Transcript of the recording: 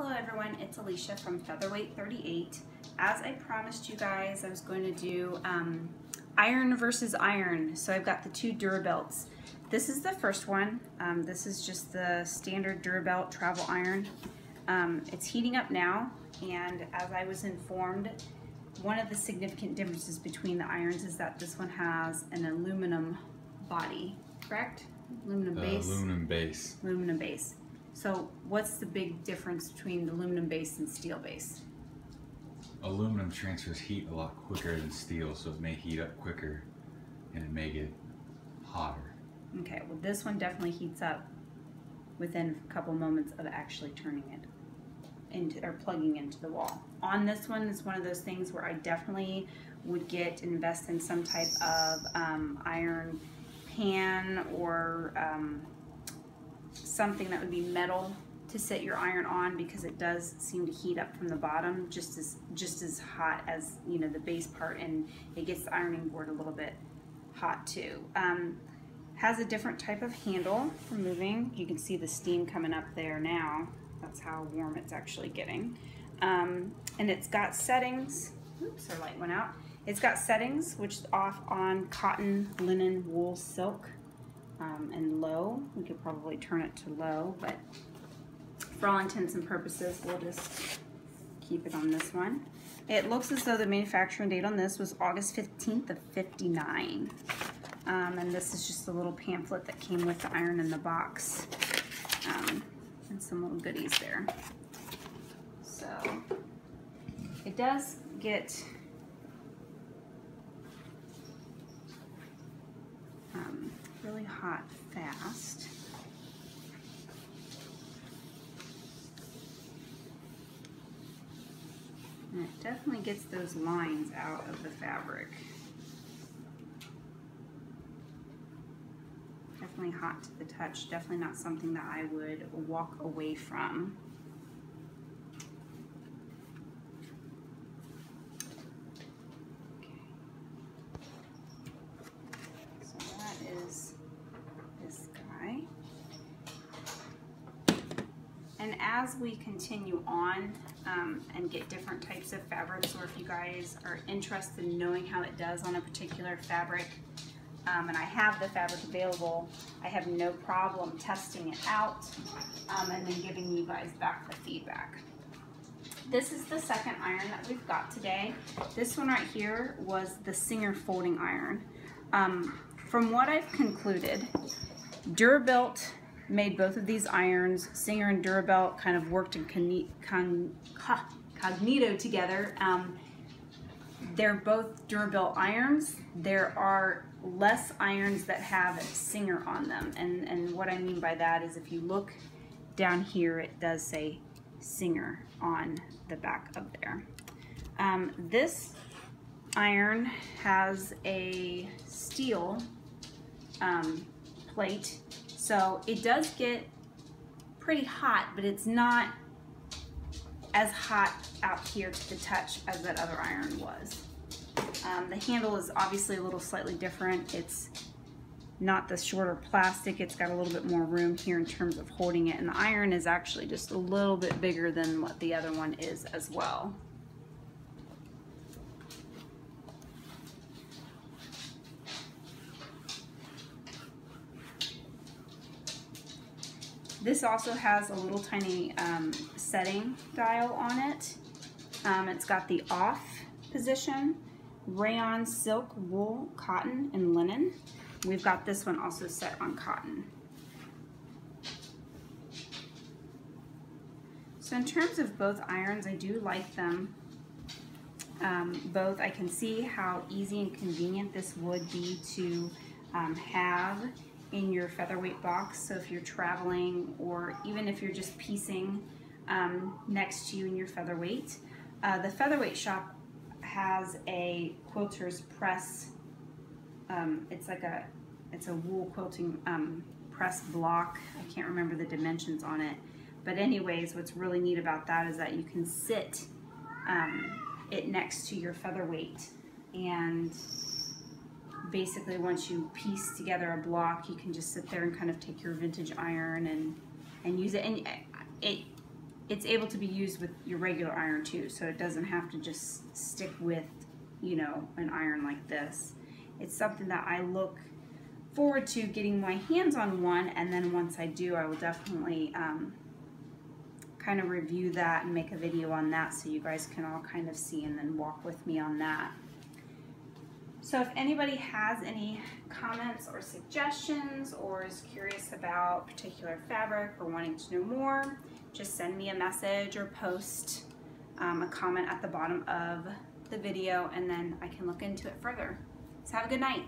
Hello everyone, it's Alicia from Featherweight 38. As I promised you guys, I was going to do iron versus iron. So I've got the two Durabelts. This is the first one. This is just the standard Durabelt travel iron. It's heating up now, and as I was informed, one of the significant differences between the irons is that this one has an aluminum body, correct? Aluminum base? Aluminum base. Aluminum base. So what's the big difference between the aluminum base and steel base? Aluminum transfers heat a lot quicker than steel, so it may heat up quicker and it may get hotter. Okay, well this one definitely heats up within a couple moments of actually turning it into, or plugging into the wall. On this one, it's one of those things where I definitely would invest in some type of iron pan or something that would be metal to set your iron on, because it does seem to heat up from the bottom just as hot as, you know, the base part, and it gets the ironing board a little bit hot too. Has a different type of handle for moving. You can see the steam coming up there now. That's how warm it's actually getting. And it's got settings. Oops, our light went out. It's got settings which is off on cotton, linen, wool, silk, and low. We could probably turn it to low, but for all intents and purposes, we'll just keep it on this one. It looks as though the manufacturing date on this was August 15th of '59. And this is just a little pamphlet that came with the iron in the box, and some little goodies there. So it does get really hot fast. And it definitely gets those lines out of the fabric. Definitely hot to the touch. Definitely not something that I would walk away from. Okay. So that is this guy. And as we continue on and get different types of fabrics, or if you guys are interested in knowing how it does on a particular fabric, and I have the fabric available, I have no problem testing it out and then giving you guys back the feedback. This is the second iron that we've got today. This one right here was the Singer folding iron. From what I've concluded, Durabelt made both of these irons. Singer and Durabelt kind of worked in cognito together. They're both Durabelt irons. There are less irons that have Singer on them, and what I mean by that is if you look down here, it does say Singer on the back of there. This iron has a steel plate, so it does get pretty hot, but it's not as hot out here to the touch as that other iron was. The handle is obviously a little slightly different. It's not the shorter plastic. It's got a little bit more room here in terms of holding it, and the iron is actually just a little bit bigger than what the other one is as well. This also has a little tiny setting dial on it. It's got the off position, rayon, silk, wool, cotton, and linen. We've got this one also set on cotton. So in terms of both irons, I do like them both. I can see how easy and convenient this would be to have in your featherweight box. So if you're traveling, or even if you're just piecing next to you in your featherweight. The featherweight shop has a quilter's press. It's a wool quilting press block. I can't remember the dimensions on it, but anyways, what's really neat about that is that you can sit it next to your featherweight, and basically once you piece together a block, you can just sit there and kind of take your vintage iron and use it. And it's able to be used with your regular iron too, so it doesn't have to just stick with, you know, an iron like this. It's something that I look forward to getting my hands on one, and then once I do, I will definitely kind of review that and make a video on that so you guys can all kind of see and then walk with me on that. So if anybody has any comments or suggestions or is curious about particular fabric or wanting to know more, just send me a message or post a comment at the bottom of the video, and then I can look into it further. So have a good night.